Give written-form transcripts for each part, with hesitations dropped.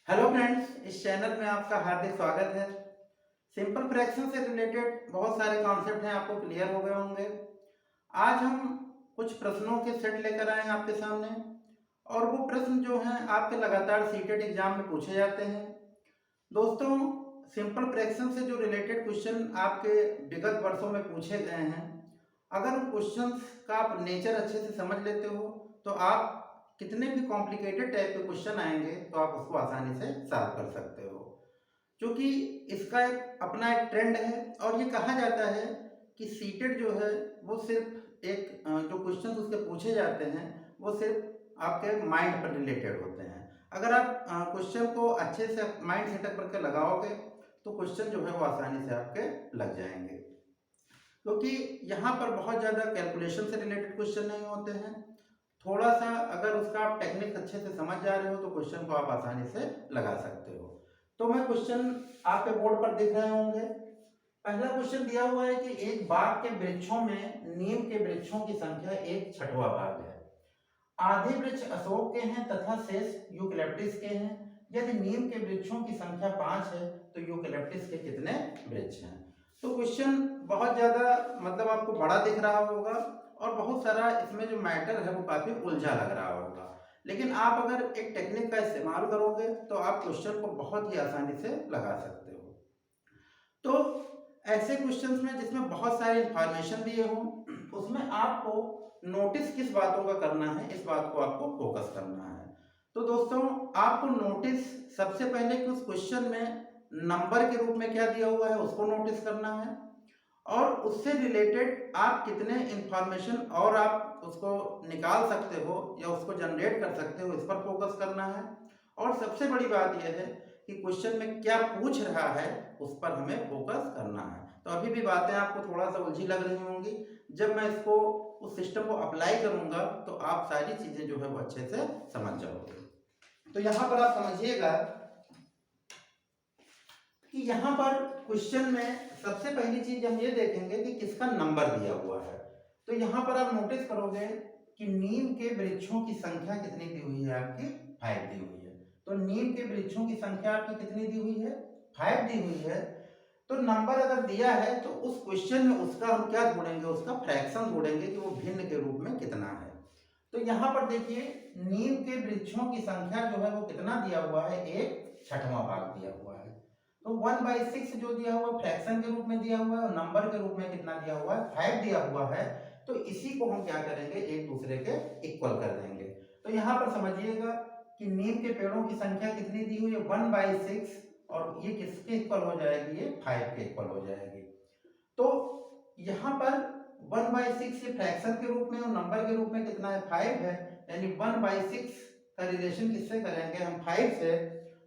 Hello friends, इस channel में आपका हार्दिक स्वागत है। सिंपल फ्रैक्शन से रिलेटेड बहुत सारे कॉन्सेप्ट हैं, आपको क्लियर हो गए होंगे। आज हम कुछ प्रश्नों के सेट लेकर आए हैं आपके सामने, और वो प्रश्न जो हैं आपके लगातार सीटेट एग्जाम में पूछे जाते हैं। दोस्तों, सिंपल फ्रैक्शन से जो रिलेटेड क्वेश्चन आपके विगत वर्षों में पूछे गए हैं, अगर उन क्वेश्चंस का आप नेचर अच्छे से समझ लेते हो तो आप कितने भी कॉम्प्लिकेटेड टाइप के क्वेश्चन आएंगे तो आप उसको आसानी से सॉल्व कर सकते हो। क्योंकि इसका एक अपना एक ट्रेंड है, और ये कहा जाता है कि सीटेट जो है वो सिर्फ एक जो क्वेश्चन उसके पूछे जाते हैं वो सिर्फ आपके माइंड पर रिलेटेड होते हैं। अगर आप क्वेश्चन को अच्छे से माइंड सेटअप करके लगाओगे तो क्वेश्चन जो है वो आसानी से आपके लग जाएंगे। क्योंकि यहाँ पर बहुत ज़्यादा कैलकुलेशन से रिलेटेड क्वेश्चन नहीं होते हैं। थोड़ा सा अगर उसका आप टेक्निक अच्छे से समझ जा रहे हो तो क्वेश्चन को आप आसानी से लगा सकते हो। तो मैं क्वेश्चन आपके बोर्ड पर दिख रहे होंगे। पहला क्वेश्चन दिया हुआ है कि एक बाग के वृक्षों में नीम के वृक्षों की संख्या 1/6 भाग है। आधे वृक्ष अशोक के हैं तथा शेष यूकलिप्टिस के हैं। यदि नीम के वृक्षों की संख्या 5 है तो यूकलिप्टिस के कितने वृक्ष हैं। तो क्वेश्चन बहुत ज्यादा मतलब आपको बड़ा दिख रहा होगा, और बहुत सारा इसमें जो मैटर है वो काफी उलझा लग रहा होगा। लेकिन आप अगर एक टेक्निक का इस्तेमाल करोगे तो आप क्वेश्चन को बहुत ही आसानी से लगा सकते हो। तो ऐसे क्वेश्चंस में जिसमें बहुत सारी इंफॉर्मेशन दिए हो, उसमें आपको नोटिस किस बातों का करना है, इस बात को आपको फोकस करना है। तो दोस्तों, आपको नोटिस सबसे पहले कि उस क्वेश्चन में नंबर के रूप में क्या दिया हुआ है उसको नोटिस करना है, और उससे रिलेटेड आप कितने इंफॉर्मेशन और आप उसको निकाल सकते हो या उसको जनरेट कर सकते हो, इस पर फोकस करना है। और सबसे बड़ी बात यह है कि क्वेश्चन में क्या पूछ रहा है उस पर हमें फोकस करना है। तो अभी भी बातें आपको थोड़ा सा उलझी लग रही होंगी, जब मैं इसको उस सिस्टम को अप्लाई करूंगा तो आप सारी चीजें जो है वो अच्छे से समझ जाओगे। तो यहाँ पर आप समझिएगा कि यहाँ पर क्वेश्चन में सबसे पहली चीज हम ये देखेंगे कि किसका नंबर दिया हुआ है। तो यहाँ पर आप नोटिस करोगे कि नीम के वृक्षों की संख्या कितनी दी हुई है, आपकी 5 दी हुई है। तो नीम के वृक्षों की संख्या आपकी कितनी दी हुई है, 5 दी हुई है। तो नंबर अगर दिया है तो उस क्वेश्चन में उसका हम क्या ढूंढेंगे, उसका फ्रैक्शन ढूंढेंगे कि वो भिन्न के रूप में कितना है। तो यहाँ पर देखिए, नीम के वृक्षों की संख्या जो है वो कितना दिया हुआ है, 1/6 भाग दिया हुआ है। तो 1/6 जो दिया हुआ फ्रैक्शन के रूप में दिया हुआ है, और नंबर के रूप में कितना दिया हुआ है, 5 दिया हुआ है। तो इसी को हम क्या करेंगे, एक दूसरे के इक्वल कर देंगे। तो यहाँ पर समझिएगा कि नीम के पेड़ों की संख्या कितनी दी हुई है, 1/6, और ये किसके इक्वल हो जाएगी, ये 5 के इक्वल हो जाएगी। तो यहाँ पर 1/6 ये फ्रैक्शन के रूप में और नंबर के रूप में कितना है, 5 है। यानी 1/6 का रिलेशन किससे करेंगे हम, 5 से।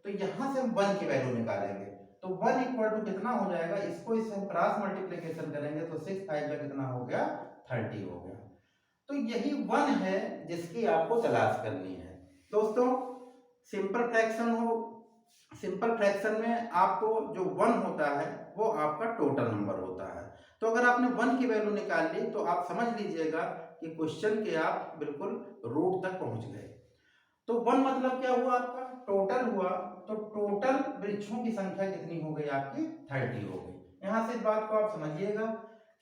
तो यहाँ से हम 1 की वैल्यू निकालेंगे। तो 1 इक्वल टू कितना हो जाएगा, इसको इससे हम क्रॉस मल्टीप्लीकेशन करेंगे तो 6 5 का कितना हो गया, 30 हो गया। तो यही 1 है जिसकी आपको तलाश करनी है। दोस्तों, सिंपल फ्रैक्शन हो, सिंपल फ्रैक्शन में आपको जो 1 होता है वो आपका टोटल नंबर होता है। तो अगर आपने 1 की वैल्यू निकाल ली तो आप समझ लीजिएगा कि क्वेश्चन के आप बिल्कुल रूट तक पहुंच गए। तो 1 मतलब क्या हुआ, आपका टोटल हुआ। तो टोटल वृक्षों की संख्या कितनी हो गई, आपकी 30 हो गई। यहां से इस बात को आप समझिएगा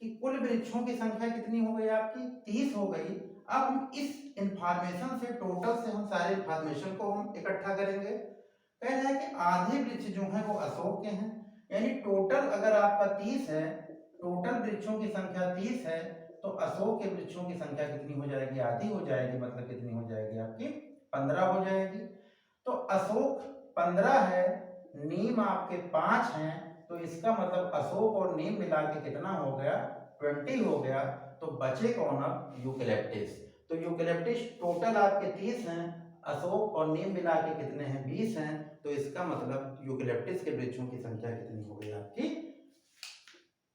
कि कुल वृक्षों की संख्या कितनी हो गई, आपकी 30 हो गई। अब हम इस इंफॉर्मेशन से, टोटल से हम सारे इंफॉर्मेशन को हम इकट्ठा करेंगे। कह रहा है कि आधे वृक्ष जो है वो अशोक के हैं। यानी टोटल अगर आपका 30 है, टोटल वृक्षों की संख्या 30 है, तो अशोक के वृक्षों की संख्या कितनी हो जाएगी, आधी हो जाएगी। मतलब कितनी हो जाएगी, आपकी 15 हो जाएगी। तो अशोक 15 है, नीम आपके 5 हैं। तो इसका मतलब अशोक और नीम मिला के कितना हो गया, 20 हो गया। तो बचे कौन, अब यूकलिप्टिस। तो यूकलिप्टिस टोटल आपके 30 हैं, अशोक और नीम मिला के कितने हैं, 20 हैं। तो इसका मतलब यूकलिप्टिस के वृक्षों की संख्या कितनी हो गई, आपकी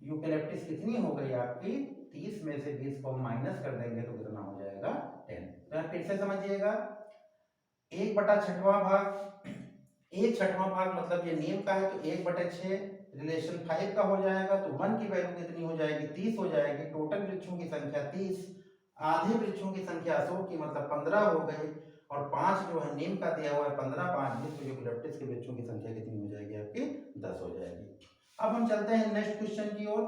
यूकलिप्टिस कितनी हो गई, आपकी 30 में से 20 को माइनस कर देंगे तो कितना हो जाएगा, 10। तो फिर से समझिएगा, 1/6 भाग, 1/6 भाग मतलब ये नीम का है तो 1/6 रिलेशन 5 का हो जाएगा। तो 1 की वैल्यू कितनी हो जाएगी, 30 हो जाएगी। टोटल वृक्षों की संख्या 30, आधे वृक्षों की संख्या अशोक की मतलब 15 हो गई। और 5 जो है नीम का दिया हुआ है 15, 5 20, तो यूकेलिप्टस के वृक्षों की संख्या कितनी हो जाएगी आपकी 10 हो जाएगी। अब हम चलते हैं नेक्स्ट क्वेश्चन की ओर।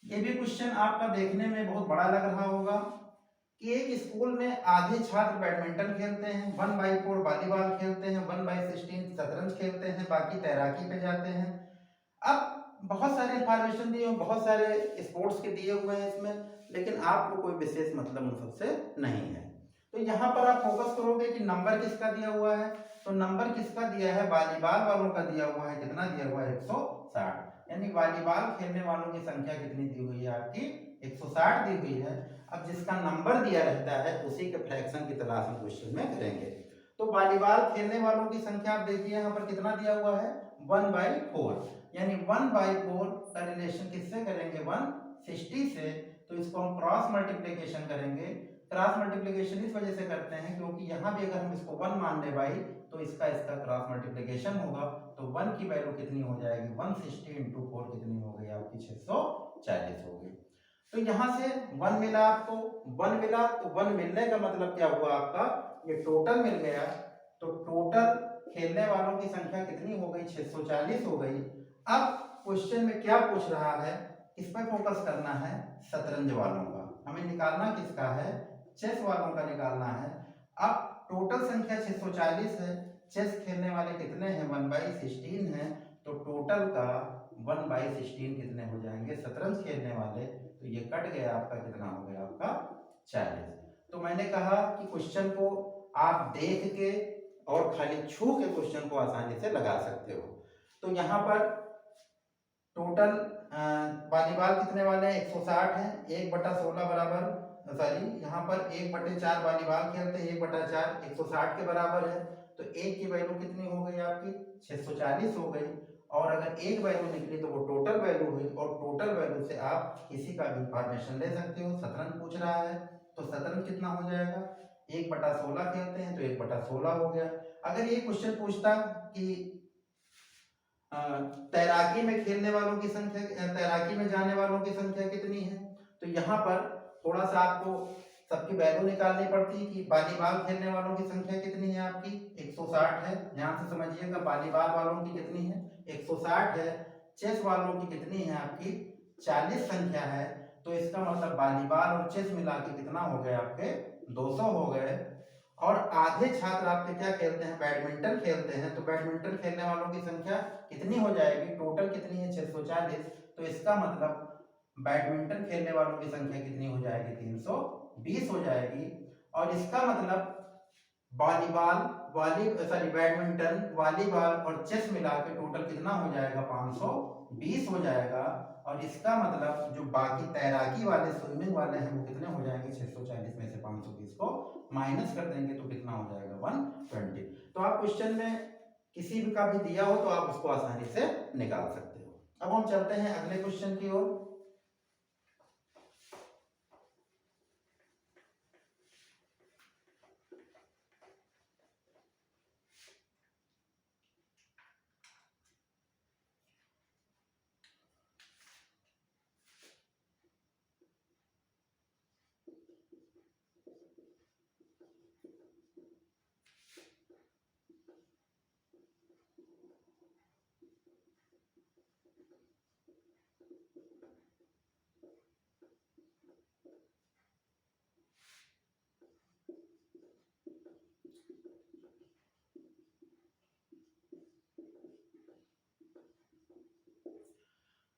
ये भी क्वेश्चन आपका देखने में बहुत बड़ा लग रहा होगा कि एक स्कूल में आधे छात्र बैडमिंटन खेलते हैं, 1/4 वॉलीबॉल खेलते हैं, 1/16 शतरंज खेलते हैं, बाकी तैराकी पे जाते हैं। अब बहुत सारे इंफॉर्मेशन दिए हुए, बहुत सारे स्पोर्ट्स के दिए हुए हैं इसमें, लेकिन आपको कोई विशेष मतलब उन सबसे नहीं है। तो यहाँ पर आप फोकस करोगे कि नंबर किसका दिया हुआ है, तो नंबर किसका दिया है, वॉलीबॉल वालों का दिया हुआ है। कितना दिया हुआ है 160, यानी वॉलीबॉल खेलने वालों की संख्या कितनी दी हुई है आपकी 160 दी हुई है। अब जिसका नंबर दिया रहता है उसी के फ्रैक्शन की तलाश हम क्वेश्चन में करेंगे। तो वॉलीबॉल खेलने वालों की संख्या आप देखिए यहाँ पर कितना दिया हुआ है 1/4, यानी 1/4 का रिलेशन किससे करेंगे 160 से, तो इसको हम क्रॉस मल्टीप्लिकेशन करेंगे। क्रॉस मल्टीप्लिकेशन इस वजह से करते हैं क्योंकि यहाँ भी अगर हम इसको 1 मान ले भाई तो इसका क्रॉस मल्टीप्लिकेशन होगा, तो 1 की वैल्यू कितनी हो जाएगी 160 × 4 कितनी हो गई आपकी 640 हो गई। तो यहाँ से 1 मिला आपको, 1 मिला तो 1 मिलने का मतलब क्या हुआ आपका ये टोटल मिल गया। तो टोटल खेलने वालों की संख्या कितनी हो गई 640 हो गई। अब क्वेश्चन में क्या पूछ रहा है, किस पर फोकस करना है, शतरंज वालों का हमें निकालना, किसका है चेस वालों का निकालना है। अब टोटल संख्या 640 है, चेस खेलने वाले कितने हैं 1/16 है, तो टोटल का 1/16 कितने हो जाएंगे शतरंज खेलने वाले, तो ये कट गया आपका, कितना हो गया आपका 40। तो मैंने कहा कि क्वेश्चन को आप देख के और खाली छू के क्वेश्चन को आसानी से लगा सकते हो। तो यहाँ पर टोटल वॉलीबॉल कितने वाले हैं 160 है, 1/16 बराबर, सॉरी यहाँ पर 1/4 वॉलीबॉल खेलते हैं, 1/4 160 के बराबर है, तो 1 की वैल्यू कितनी हो गई आपकी 640 हो गई। और अगर एक वैल्यू निकली तो वो टोटल वैल्यू हुई, और टोटल वैल्यू से आप किसी का भी इंफॉर्मेशन ले सकते हो। शतरंज पूछ रहा है तो शतरंज कितना हो जाएगा 1/16 खेलते हैं तो 1/16 हो गया। अगर ये क्वेश्चन पूछता कि तैराकी में खेलने वालों की संख्या, तैराकी में जाने वालों की संख्या कितनी है, तो यहाँ पर थोड़ा सा आपको सबकी वैल्यू निकालनी पड़ती है कि वॉलीबॉल खेलने वालों की संख्या कितनी है आपकी 160 है, ध्यान से समझिएगा वॉलीबॉल वालों की कितनी है 160 है, चेस वालों की कितनी है आपकी 40 संख्या है, तो इसका मतलब वॉलीबॉल और चेस मिला के कितना हो गए आपके 200 हो गए। और आधे छात्र आपके क्या खेलते हैं बैडमिंटन खेलते हैं, तो बैडमिंटन खेलने वालों की संख्या कितनी हो जाएगी, टोटल कितनी है 640, तो इसका मतलब बैडमिंटन खेलने वालों की संख्या कितनी हो जाएगी 320 हो जाएगी। और इसका मतलब बैडमिंटन वॉलीबॉल और चेस मिला के टोटल कितना हो जाएगा 520 हो जाएगा। और इसका मतलब जो बाकी तैराकी वाले स्विमिंग वाले हैं वो कितने हो जाएंगे 640 में से 520 को माइनस कर देंगे तो कितना हो जाएगा 120। तो आप क्वेश्चन में किसी भी का भी दिया हो तो आप उसको आसानी से निकाल सकते हो। अब हम चलते हैं अगले क्वेश्चन की ओर।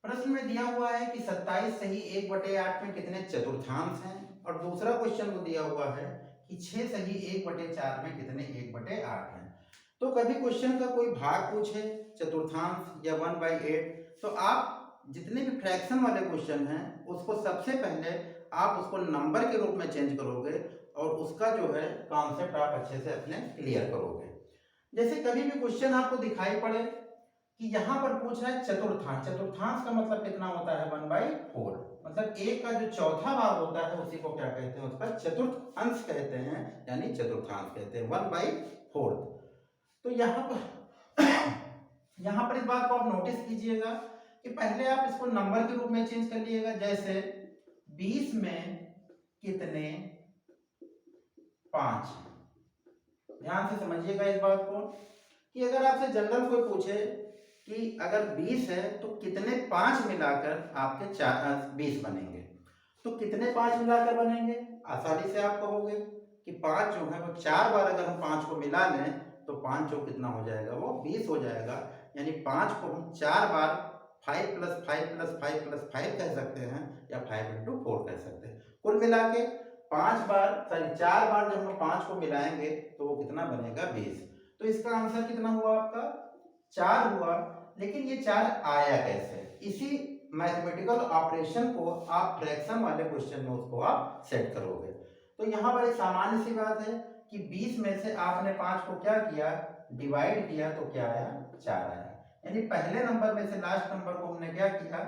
प्रश्न में दिया हुआ है कि 27 सही 1/8 में कितने चतुर्थांश हैं, और दूसरा क्वेश्चन को दिया हुआ है कि 6 सही 1/4 में कितने 1/8 हैं। तो कभी क्वेश्चन का कोई भाग पूछे चतुर्थांश या 1/8, तो आप जितने भी फ्रैक्शन वाले क्वेश्चन हैं उसको सबसे पहले आप उसको नंबर के रूप में चेंज करोगे और उसका जो है कॉन्सेप्ट आप अच्छे से अपने क्लियर करोगे। जैसे कभी भी क्वेश्चन आपको दिखाई पड़े कि यहाँ पर पूछ रहा है चतुर्थांश, चतुर्थांश का मतलब कितना होता है 1/4, मतलब एक का जो चौथा भाग होता है उसी को क्या कहते हैं उसका चतुर्थ अंश कहते हैं, यानी चतुर्थांश कहते हैं 1/4। तो यहाँ पर इस बात को आप नोटिस कीजिएगा कि पहले आप इसको नंबर के रूप में चेंज कर लीजिएगा। जैसे 20 में कितने 5 हैं। ध्यान से समझिएगा इस बात को कि अगर आपसे जनरल कोई पूछे कि अगर 20 है तो कितने 5 मिलाकर आपके 20 बनेंगे, तो कितने 5 मिलाकर बनेंगे, आसानी से आप कहोगे कि 5 जो है वो 4 बार अगर हम 5 को मिला लें तो 5 जो कितना हो जाएगा वो 20 हो जाएगा। यानी 5 को हम 4 बार 5 + 5 + 5 + 5 कह सकते हैं या 5 × 4 कह सकते हैं। कुल मिला के 4 बार जब हम 5 को मिलाएंगे तो वो कितना बनेगा 20। तो इसका आंसर कितना हुआ आपका 4 हुआ। लेकिन ये 4 आया कैसे, इसी मैथमेटिकल ऑपरेशन को आप फ्रैक्शन वाले क्वेश्चन में उसको आप सेट करोगे। तो यहाँ पर एक सामान्य सी बात है कि 20 में से आपने 5 को क्या किया, डिवाइड किया, तो क्या आया 4 आया। यानी पहले नंबर में से लास्ट नंबर को हमने क्या किया,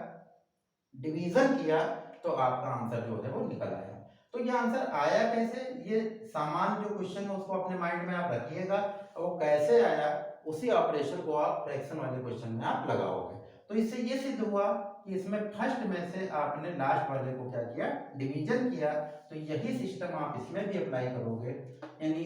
डिवीजन किया, तो आपका आंसर जो है वो निकल आया। तो ये आंसर आया कैसे, ये सामान्य जो क्वेश्चन है उसको अपने माइंड में आप रखिएगा, वो कैसे आया उसी ऑपरेशन को आप फ्रैक्शन वाले क्वेश्चन में आप लगाओगे। तो इससे ये सिद्ध हुआ कि इसमें फर्स्ट में से आपने लास्ट वाले को क्या किया, डिवीजन किया। तो यही सिस्टम आप इसमें भी अप्लाई करोगे। यानी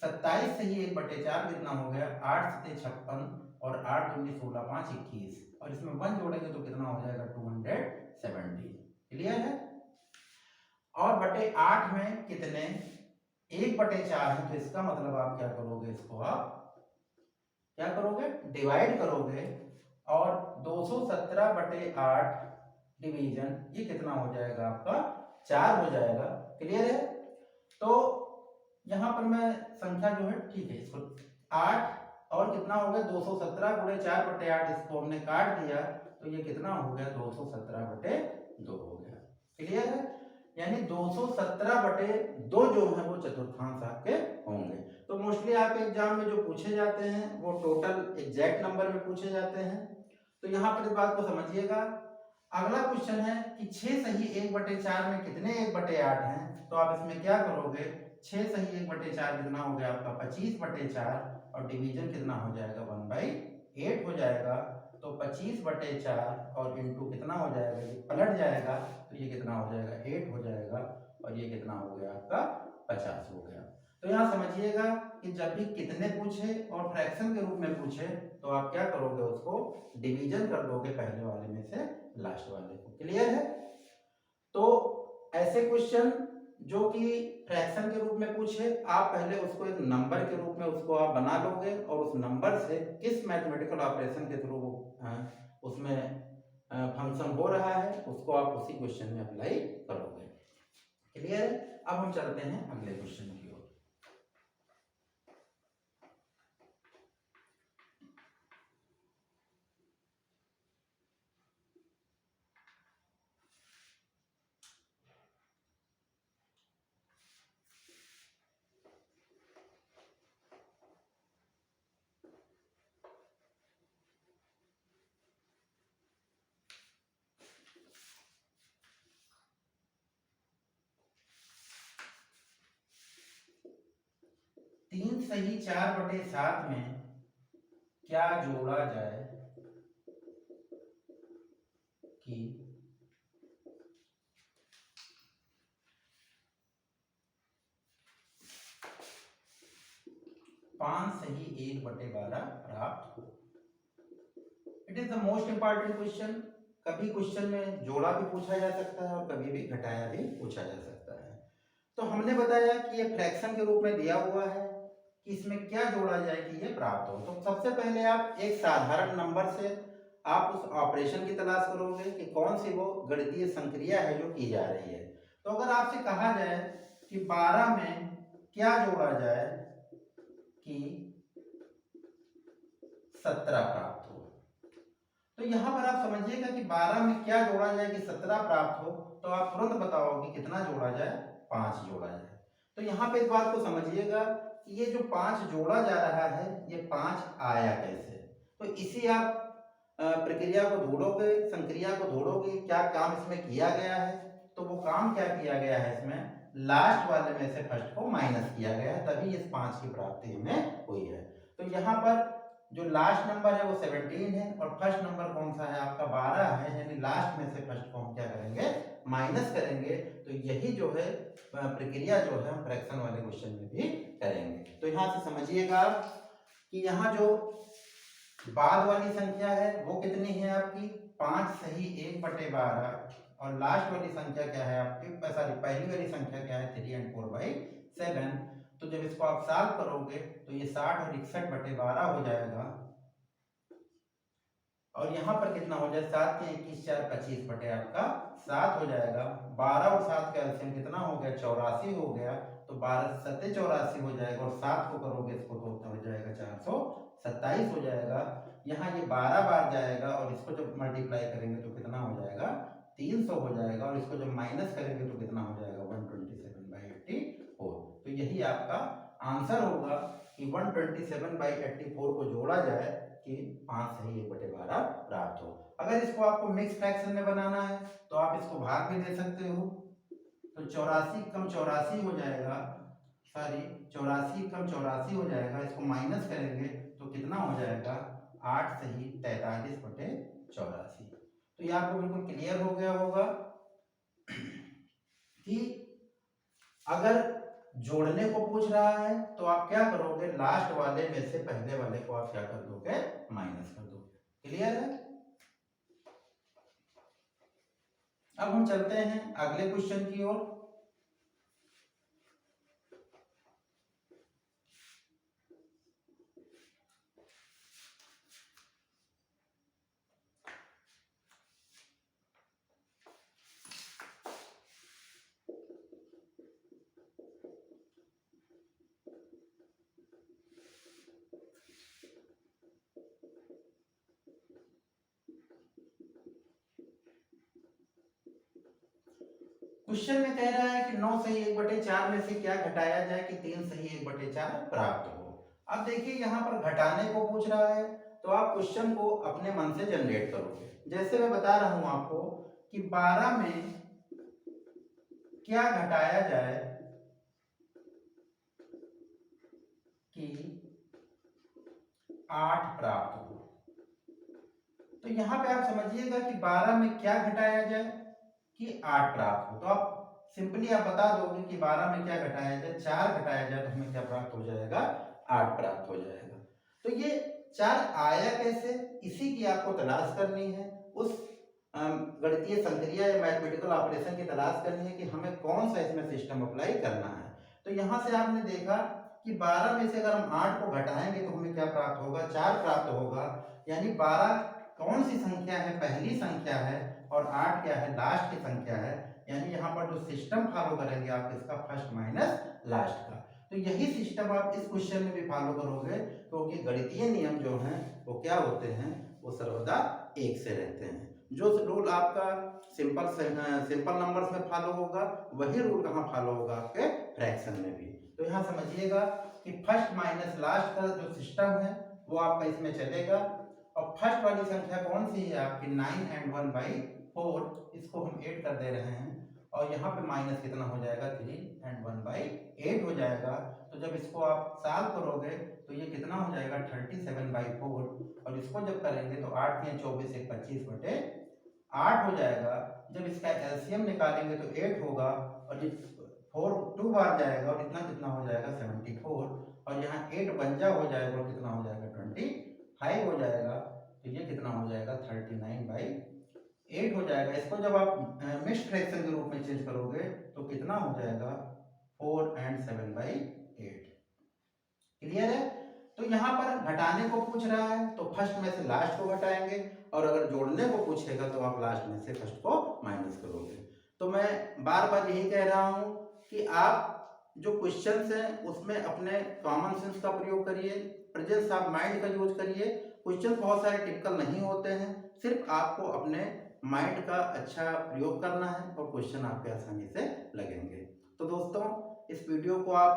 27 से ही 1/4 कितना हो गया, 8 × 7 = 56 और 8 × 2 = 16, 5 = 21 और इसमें 1 जोड़ेंगे तो कितना हो जाएगा 270। क्लियर है। और बटे 8 में कितने 1/4 है, तो इसका मतलब आप क्या करोगे, इसको आप क्या करोगे, डिवाइड करोगे और 217/8 डिवीजन ये कितना हो जाएगा आपका 4 हो जाएगा। क्लियर है। तो यहां पर मैं संख्या जो है ठीक है, इसको 8 और कितना हो गया 217 × 4/8, इसको हमने काट दिया तो ये कितना हो गया 217/2 हो गया। क्लियर है। यानी 217/2 जो है वो चतुर्थांश आपके होंगे। तो मोस्टली आपके एग्जाम में जो पूछे जाते हैं वो टोटल एग्जैक्ट नंबर में पूछे जाते हैं। तो यहाँ पर इस बात को समझिएगा। अगला क्वेश्चन है कि 6 सही 1/4 में कितने 1/8 हैं, तो आप इसमें क्या करोगे, 6 सही 1/4 कितना हो गया आपका 25/4 और डिवीजन कितना हो जाएगा 1/8 हो जाएगा। तो 25/4 और इंटू कितना हो जाएगा, ये पलट जाएगा तो ये कितना हो जाएगा 8 हो जाएगा और ये कितना हो गया आपका 50 हो गया। तो यहाँ समझिएगा कि जब भी कितने पूछे और फ्रैक्शन के रूप में पूछे तो आप क्या करोगे, उसको डिवीजन कर दोगे पहले वाले में से लास्ट वाले को। क्लियर है। तो ऐसे क्वेश्चन जो कि फ्रैक्शन के रूप में पूछे, आप पहले उसको एक नंबर के रूप में उसको आप बना लोगे और उस नंबर से किस मैथमेटिकल ऑपरेशन के थ्रू उसमें फंक्शन हो रहा है उसको आप उसी क्वेश्चन में अप्लाई करोगे। क्लियर है। अब हम चलते हैं अगले क्वेश्चन की ओर। तीन सही 4/7 में क्या जोड़ा जाए कि 5 सही 1/12 प्राप्त हो। It is the most important question. कभी क्वेश्चन में जोड़ा भी पूछा जा सकता है और कभी भी घटाया भी पूछा जा सकता है। तो हमने बताया कि ये फ्रैक्शन के रूप में दिया हुआ है कि इसमें क्या जोड़ा जाए कि ये प्राप्त हो। तो सबसे पहले आप एक साधारण नंबर से आप उस ऑपरेशन की तलाश करोगे कि कौन सी वो गणितीय संक्रिया है जो की जा रही है। तो अगर आपसे कहा जाए कि 12 में क्या जोड़ा जाए कि 17 प्राप्त हो, तो यहां पर आप समझिएगा कि 12 में क्या जोड़ा जाए कि 17 प्राप्त हो, तो आप तुरंत बताओगे कितना जोड़ा जाए, 5 जोड़ा जाए। तो यहाँ पे इस बात को समझिएगा कि ये जो 5 जोड़ा जा रहा है ये 5 आया कैसे। तो इसी आप प्रक्रिया को ढूंढोगे, संक्रिया को ढूंढोगे, क्या काम इसमें किया गया है। तो वो काम क्या किया गया है, इसमें लास्ट वाले में से फर्स्ट को माइनस किया गया है, तभी इस 5 की प्राप्ति हमें हुई है। तो यहाँ पर जो लास्ट नंबर है वो 17 है और फर्स्ट नंबर कौन सा है आपका 12 है। यानी लास्ट में से फर्स्ट को हम क्या करेंगे, माइनस करेंगे। तो यही जो है प्रक्रिया जो है हम फ्रैक्शन वाले क्वेश्चन में भी करेंगे। तो यहाँ से समझिएगा आप कि यहाँ जो बाद वाली संख्या है वो कितनी है आपकी 5 सही 1/12, और लास्ट वाली संख्या क्या है आपकी, सॉरी पहली वाली संख्या क्या है 3 and 4/7। तो जब इसको आप सॉल्व करोगे तो ये 60 और 61/12 हो जाएगा, और यहाँ पर कितना हो जाए 7 के 21 4 25 बटे आपका 7 हो जाएगा। 12 और 7 का एलसीएम कितना हो गया 84 हो गया, तो 12 7 84 हो जाएगा, और 7 को करोगे इसको तो हो जाएगा 427 हो जाएगा। यहाँ ये 12 बार जाएगा, और इसको जब मल्टीप्लाई करेंगे तो कितना हो जाएगा 300 हो जाएगा, और इसको जब माइनस करेंगे तो कितना हो जाएगा 127/84। तो यही आपका आंसर होगा कि 127/84 को जोड़ा जाए कि 5 सही 1/12 प्राप्त हो। अगर इसको आपको मिक्स फ्रैक्शन में बनाना है तो आप इसको भाग भी दे सकते हो, तो 84 कम 84 हो जाएगा, सॉरी 84 कम 84 हो जाएगा, इसको माइनस करेंगे तो कितना हो जाएगा 8 सही 43/84। तो ये आपको बिल्कुल क्लियर हो गया होगा कि अगर जोड़ने को पूछ रहा है तो आप क्या करोगे, लास्ट वाले में से पहले वाले को आप क्या कर दोगे माइनस कर दोगे। क्लियर है। अब हम चलते हैं अगले क्वेश्चन की ओर। क्वेश्चन में कह रहा है कि 9 सही 1/4 में से क्या घटाया जाए कि 3 सही 1/4 प्राप्त हो। अब देखिए यहाँ पर घटाने को पूछ रहा है, तो आप क्वेश्चन को अपने मन से जनरेट करोगे। जैसे मैं बता रहा हूं आपको कि 12 में क्या घटाया जाए कि 8 प्राप्त हो। तो यहाँ पे आप समझिएगा कि 12 में क्या घटाया जाए कि 8 प्राप्त हो। तो आप सिंपली आप बता दोगे कि 12 में क्या घटाया जाए, 4 घटाया जाए तो हमें क्या प्राप्त हो जाएगा 8 प्राप्त हो जाएगा। तो ये 4 आया कैसे, इसी की आपको तलाश करनी है, उस गणितीय संक्रिया या मैथमेटिकल ऑपरेशन की तलाश करनी है कि हमें कौन सा इसमें सिस्टम अप्लाई करना है। तो यहाँ से आपने देखा कि 12 में से अगर हम 8 को घटाएंगे तो हमें क्या प्राप्त होगा 4 प्राप्त होगा, यानी 12 कौन सी संख्या है, पहली संख्या है, और 8 क्या है लास्ट की संख्या है। यानी यहाँ पर जो सिस्टम फॉलो करेंगे आप इसका फर्स्ट माइनस लास्ट का, तो यही सिस्टम आप इस क्वेश्चन में भी फॉलो करोगे, क्योंकि गणितीय नियम जो हैं वो क्या होते हैं, वो सर्वदा एक से रहते हैं। जो रूल आपका सिंपल नंबर्स में फॉलो होगा वही रूल कहाँ फॉलो होगा आपके फ्रैक्शन में भी। तो यहाँ समझिएगा कि फर्स्ट माइनस लास्ट का जो सिस्टम है वो आपका इसमें चलेगा, और फर्स्ट वाली संख्या कौन सी है आपकी 9 and 1/4, इसको हम 8 कर दे रहे हैं, और यहाँ पे माइनस कितना हो जाएगा 3 and 1/8 हो जाएगा। तो जब इसको आप सॉल्व करोगे तो ये कितना हो जाएगा 37/4, और इसको जब करेंगे तो 8 3 24 1 25/8 हो जाएगा। जब इसका एलसीएम निकालेंगे तो 8 होगा, और ये 4 2 बार जाएगा, और इतना कितना हो जाएगा 74, और यहाँ 8 पंजा हो जाएगा, और कितना हो जाएगा 25 हो जाएगा। तो ये कितना हो जाएगा 39/8 हो जाएगा। इसको जब आप मिक्स्ड फ्रैक्शन के रूप में चेंज करोगे तो कितना हो जाएगा 4 and 7/8। क्लियर है। तो यहाँ पर घटाने को पूछ रहा है तो फर्स्ट में से लास्ट को घटाएंगे, और अगर जोड़ने को पूछेगा तो आप लास्ट में से फर्स्ट को माइनस करोगे। तो मैं बार बार यही कह रहा हूं कि आप जो क्वेश्चंस हैं उसमें अपने कॉमन सेंस का प्रयोग करिए, प्रेजेंस ऑफ माइंड का यूज करिए। क्वेश्चन बहुत सारे टिपिकल नहीं होते हैं, सिर्फ आपको अपने माइंड का अच्छा प्रयोग करना है और क्वेश्चन आपके आसानी से लगेंगे। तो दोस्तों इस वीडियो को आप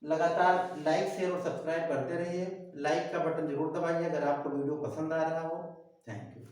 लगातार लाइक शेयर और सब्सक्राइब करते रहिए। लाइक का बटन जरूर दबाइए अगर आपको वीडियो पसंद आ रहा हो। Thank you.